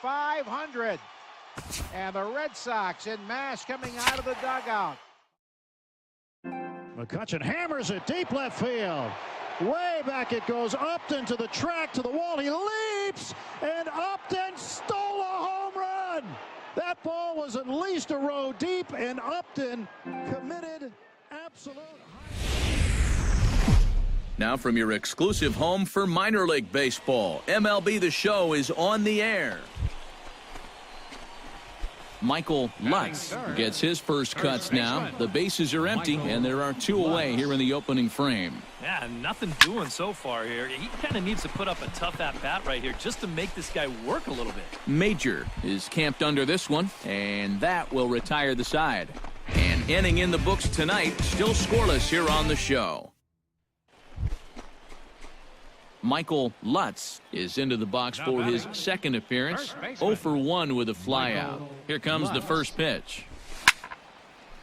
500. And the Red Sox in mass coming out of the dugout. McCutchen hammers it deep left field. Way back it goes. Upton to the track, to the wall. He leaps, and Upton stole a home run. That ball was at least a row deep, and Upton committed absolute. Now from your exclusive home for minor league baseball, MLB The Show is on the air. Michael Lutz gets his first cuts now. The bases are empty, and there are two away here in the opening frame. Yeah, nothing doing so far here. He kind of needs to put up a tough at-bat right here just to make this guy work a little bit. Major is camped under this one, and that will retire the side. An inning in the books tonight, still scoreless here on the show. Michael Lutz is into the box for his second appearance. 0 for 1 with a flyout. Here comes the first pitch.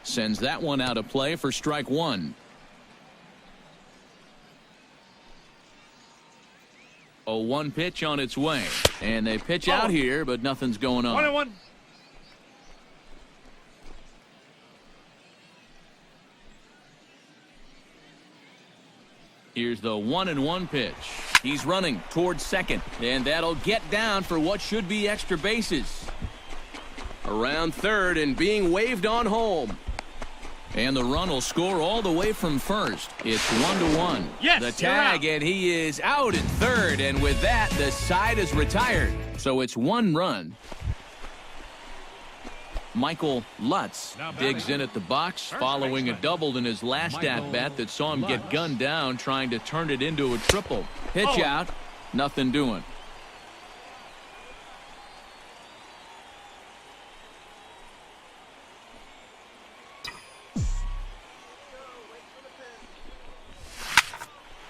Sends that one out of play for strike one. 0-1 pitch on its way. And they pitch out here, but nothing's going on. 1-1. Here's the 1-1 pitch. He's running towards second, and that'll get down for what should be extra bases. Around third and being waved on home. And the run will score all the way from first. It's 1-1. Yes, the tag, and he is out at third, and with that, the side is retired. So it's one run. Michael Lutz digs in at the box following a double in his last at-bat that saw him get gunned down trying to turn it into a triple. Pitch out, nothing doing.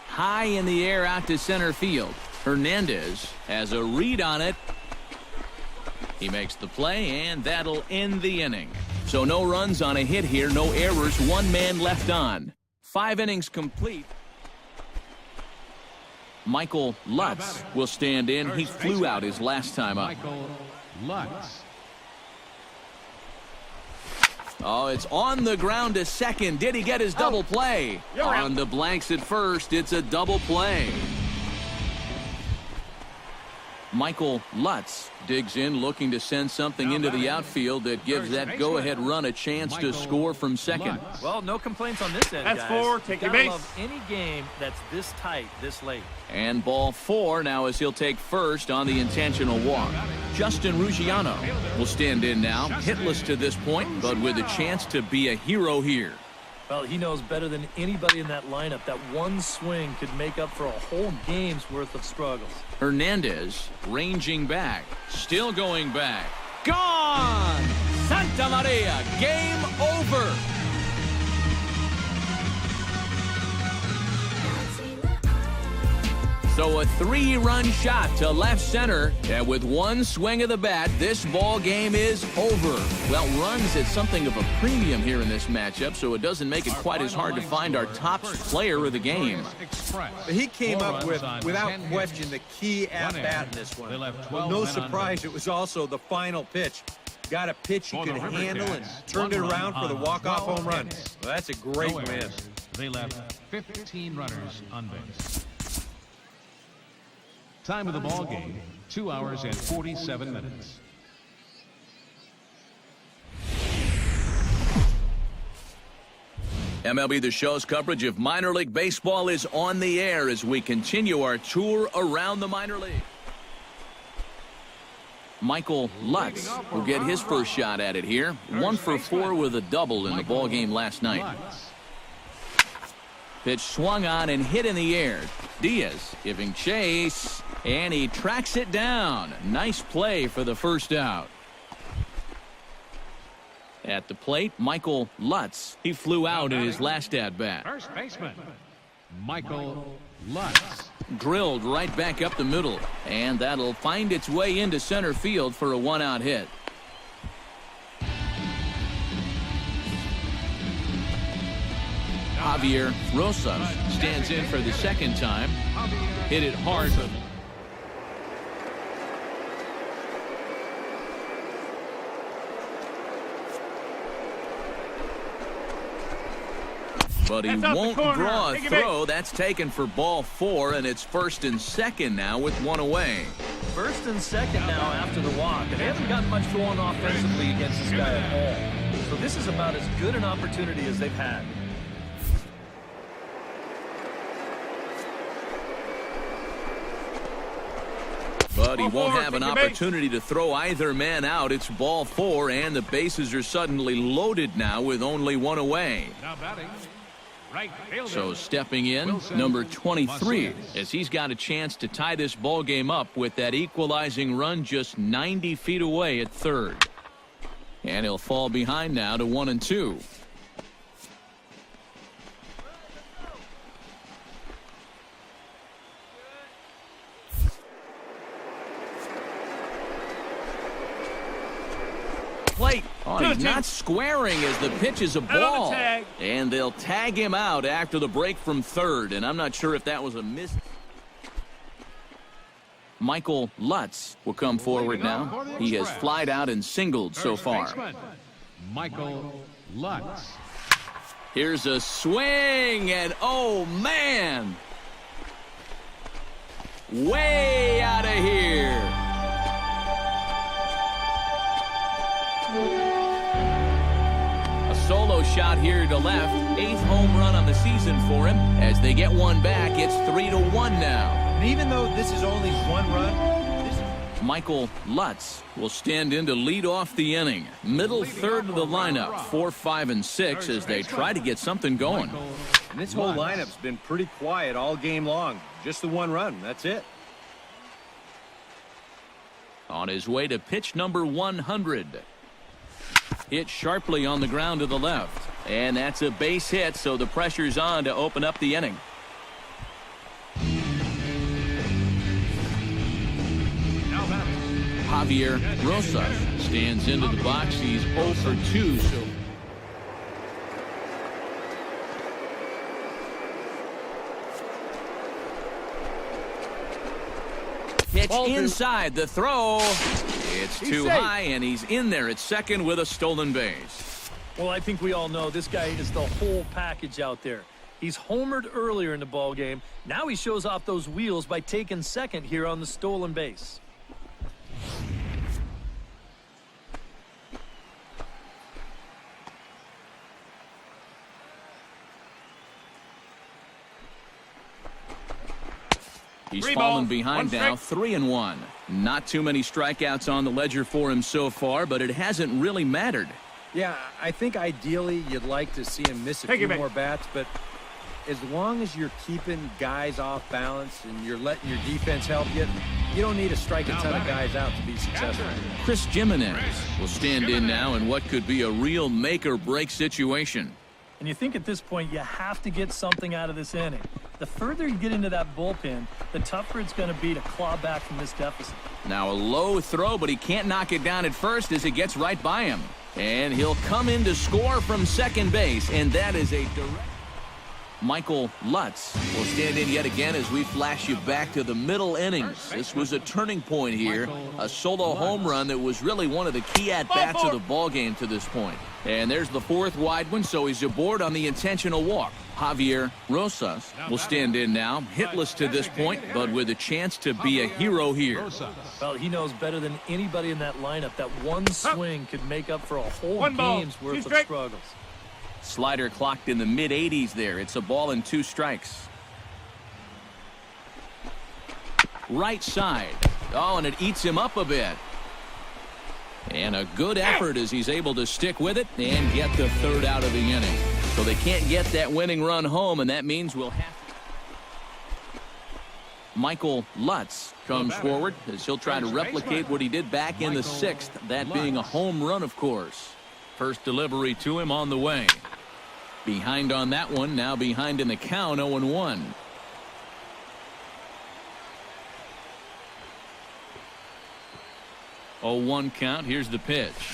High in the air out to center field. Hernandez has a read on it. He makes the play, and that'll end the inning. So no runs on a hit here, no errors, one man left on. 5 innings complete. Michael Lutz will stand in. He flew out his last time up. Michael Lutz. Oh, it's on the ground to second. Did he get his double play? On the blanks at first, it's a double play. Michael Lutz digs in, looking to send something into the outfield that gives that go-ahead run a chance to score from second. Well, no complaints on this end, That's guys. 4. Take your base. Love any game that's this tight, this late. And ball 4 now as he'll take first on the intentional walk. Justin Ruggiano will stand in now, hitless to this point, but with a chance to be a hero here. Well, he knows better than anybody in that lineup that one swing could make up for a whole game's worth of struggles. Hernandez ranging back, still going back. Gone! Santa Maria, game over. So a 3-run shot to left center, and with one swing of the bat, this ball game is over. Well, runs at something of a premium here in this matchup, so it doesn't make it quite as hard to find our top player of the game. He came up with, without question, the key at-bat in this one. No surprise, it was also the final pitch. Got a pitch he could handle and turned it around for the walk-off home run. Well, that's a great win. They left 15 runners on base. Time of the ball game, 2 hours and 47 minutes. MLB The Show's coverage of minor league baseball is on the air as we continue our tour around the minor league. Michael Lutz will get his first shot at it here. 1 for 4 with a double in the ball game last night. Pitch swung on and hit in the air. Diaz giving chase, and he tracks it down. Nice play for the first out. At the plate, Michael Lutz. He flew out in his last at-bat. First baseman, Michael Lutz. Drilled right back up the middle, and that'll find its way into center field for a 1-out hit. Javier Rosas stands in for the second time. Hit it hard. but he won't draw a throw. That's taken for ball 4, and it's 1st and 2nd now with 1 away. 1st and 2nd now after the walk, and they haven't got much going offensively against this guy at all. So this is about as good an opportunity as they've had. But he won't have an opportunity to throw either man out. It's ball 4, and the bases are suddenly loaded now with only 1 away. Now batting, right fielder. So stepping in, number 23, as he's got a chance to tie this ball game up with that equalizing run just 90 feet away at third. And he'll fall behind now to 1 and 2. Plate. Oh, he's not squaring as the pitch is a ball. And they'll tag him out after the break from third. And I'm not sure if that was a miss. Michael Lutz will come forward now. He has flied out and singled so far. Michael Lutz. Here's a swing, and oh man! Way out of here. A solo shot here to left. 8th home run on the season for him. As they get one back, it's 3-1 now. And even though this is only 1 run, Michael Lutz will stand in to lead off the inning. Middle third of the lineup, 4, 5, and 6 as they try to get something going. and this whole lineup's been pretty quiet all game long. Just the 1 run. That's it. On his way to pitch number 100. Hit sharply on the ground to the left. And that's a base hit, so the pressure's on to open up the inning. Javier Rosas stands into the box. He's 0 for 2. So pitch inside the throw. It's too high, and he's in there at second with a stolen base. Well, I think we all know this guy is the whole package out there. He's homered earlier in the ball game. Now he shows off those wheels by taking second here on the stolen base. He's fallen behind now, 3-1. Not too many strikeouts on the ledger for him so far, but it hasn't really mattered. Yeah, I think ideally you'd like to see him miss a few more bats, but as long as you're keeping guys off balance and you're letting your defense help you, you don't need to strike a ton of guys out to be successful. Chris Jimenez will stand in now in what could be a real make-or-break situation. And you think at this point you have to get something out of this inning. The further you get into that bullpen, the tougher it's going to be to claw back from this deficit. Now a low throw, but he can't knock it down at first as it gets right by him. And he'll come in to score from second base, and that is a direct... Michael Lutz will stand in yet again as we flash you back to the middle innings. This was a turning point here, a solo home run that was really one of the key at-bats of the ball game to this point. And there's the fourth wide one, so he's aboard on the intentional walk. Javier Rosas will stand in now, hitless to this point, but with a chance to be a hero here. Well, he knows better than anybody in that lineup that one swing could make up for a whole game's worth of struggles. Slider clocked in the mid-80s there. It's a ball and 2 strikes. Right side. Oh, and it eats him up a bit. And a good effort as he's able to stick with it and get the third out of the inning. So they can't get that winning run home, and that means we'll have to... Michael Lutz comes forward as he'll try to replicate what he did back in the 6th, that being a home run, of course. First delivery to him on the way. Behind on that one, now behind in the count, 0-1. Oh, 1 count. Here's the pitch.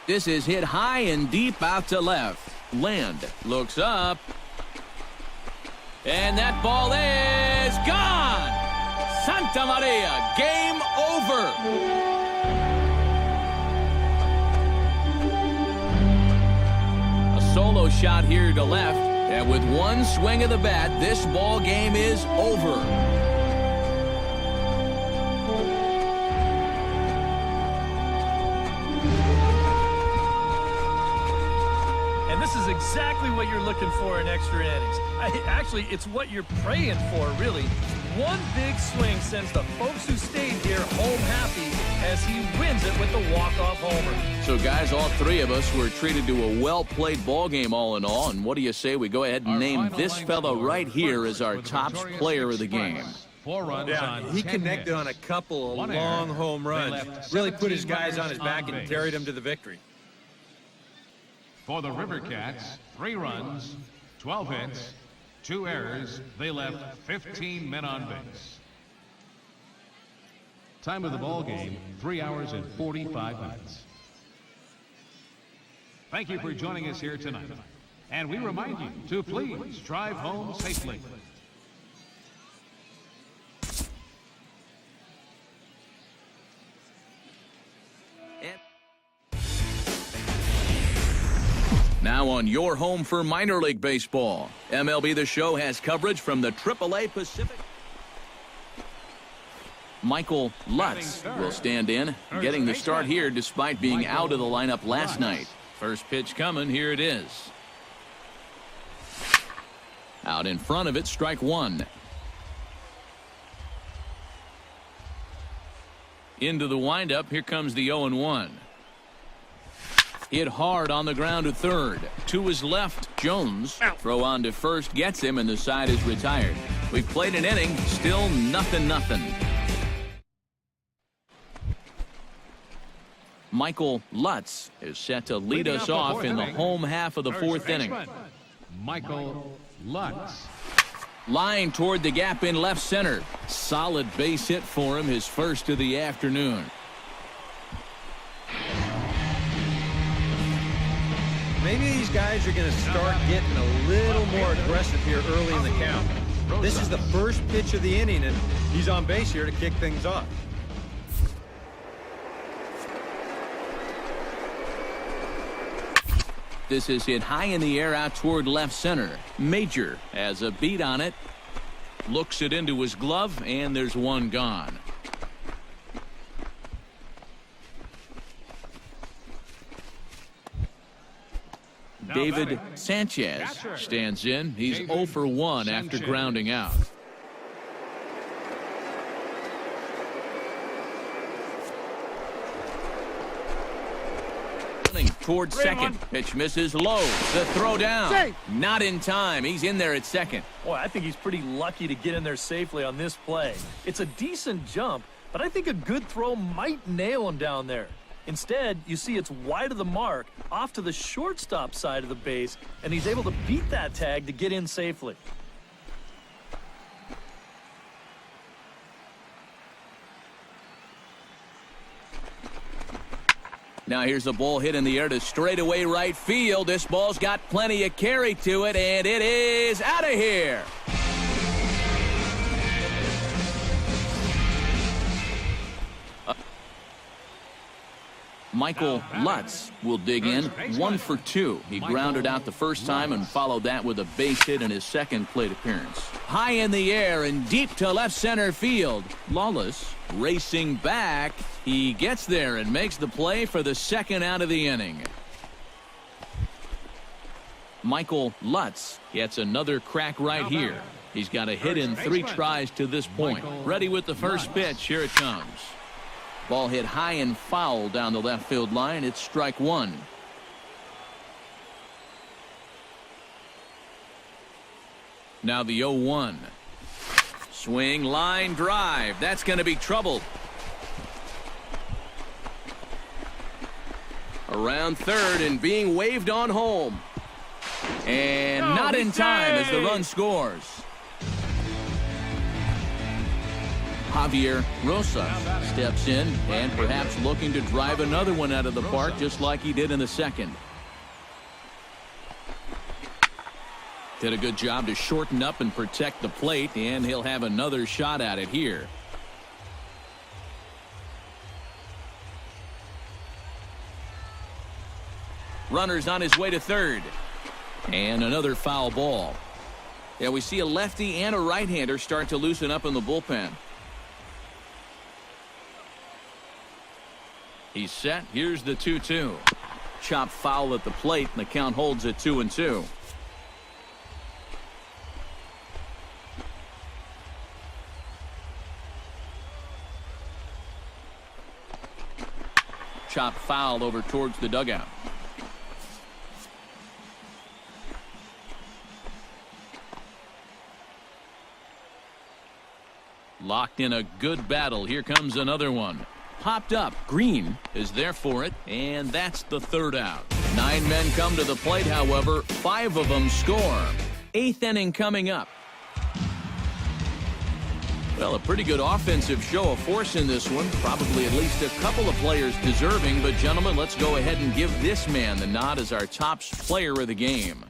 This is hit high and deep out to left. Land looks up. And that ball is gone. Santa Maria, game over. Solo shot here to left And with one swing of the bat, this ball game is over. And this is exactly what you're looking for in extra innings. Actually, it's what you're praying for, really. One big swing sends the folks who stayed here home happy as he wins it with the walk-off homer. So, guys, all three of us were treated to a well-played ball game all in all. And what do you say we go ahead and name this fella right here as our top player of the game? 4 runs on He 10 connected hits. on a couple of One long error. home They runs. left Really put his 17 guys on runners his back on and base. carried him to the victory. For the River Cats, 3 runs, 12 hits, 2 errors. They left 15 men on base. Time of the ball game, 3 hours and 45 minutes. Thank you for joining us here tonight. And we remind you to please drive home safely. Now on your home for minor league baseball, MLB The Show has coverage from the AAA Pacific. Michael Lutz will stand in, getting the start here despite being out of the lineup last night. First pitch coming, here it is. Out in front of it, strike one. Into the windup, here comes the 0-1. Hit hard on the ground to third. To his left, Jones. Throw on to first gets him, and the side is retired. We've played an inning, still 0-0. Michael Lutz is set to lead us off in the home half of the fourth inning. Michael Lutz. Line toward the gap in left center. Solid base hit for him, his first of the afternoon. Maybe these guys are going to start getting a little more aggressive here early in the count. This is the first pitch of the inning, and he's on base here to kick things off. This is hit high in the air out toward left center. Major has a beat on it. Looks it into his glove, and there's one gone. David Sanchez stands in. He's 0 for 1 after grounding out. Toward second. Pitch misses low. The throw down. Not in time. He's in there at second. Boy, I think he's pretty lucky to get in there safely on this play. It's a decent jump, but I think a good throw might nail him down there. Instead, you see it's wide of the mark, off to the shortstop side of the base, and he's able to beat that tag to get in safely. Now here's a ball hit in the air to straightaway right field. This ball's got plenty of carry to it, and it is out of here. Michael Lutz will dig in. 1 for 2. He grounded out the first time and followed that with a base hit in his second plate appearance. High in the air and deep to left center field. Lawless racing back. He gets there and makes the play for the second out of the inning. Michael Lutz gets another crack right here. He's got a hit in 3 tries to this point. Ready with the first pitch. Here it comes. Ball hit high and foul down the left field line. It's strike one. Now the 0-1. Swing, line, drive. That's going to be trouble. Around third and being waved on home. And not in time as the run scores. Javier Rosas steps in and perhaps looking to drive another one out of the park just like he did in the second. Did a good job to shorten up and protect the plate, and he'll have another shot at it here. Runner's on his way to third. And another foul ball. Yeah, we see a lefty and a right-hander start to loosen up in the bullpen. He's set. Here's the 2-2. Chop foul at the plate, and the count holds at 2-2. Chop foul over towards the dugout. Locked in a good battle. Here comes another one. Popped up. Green is there for it, and that's the third out. 9 men come to the plate, however. 5 of them score. 8th inning coming up. Well, a pretty good offensive show of force in this one. Probably at least a couple of players deserving. But, gentlemen, let's go ahead and give this man the nod as our top player of the game.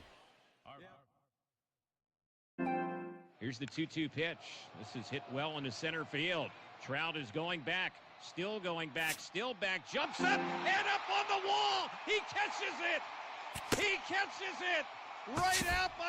Here's the 2-2 pitch. This is hit well into center field. Trout is going back. Still going back. Still back. Jumps up and up on the wall. He catches it. He catches it right out by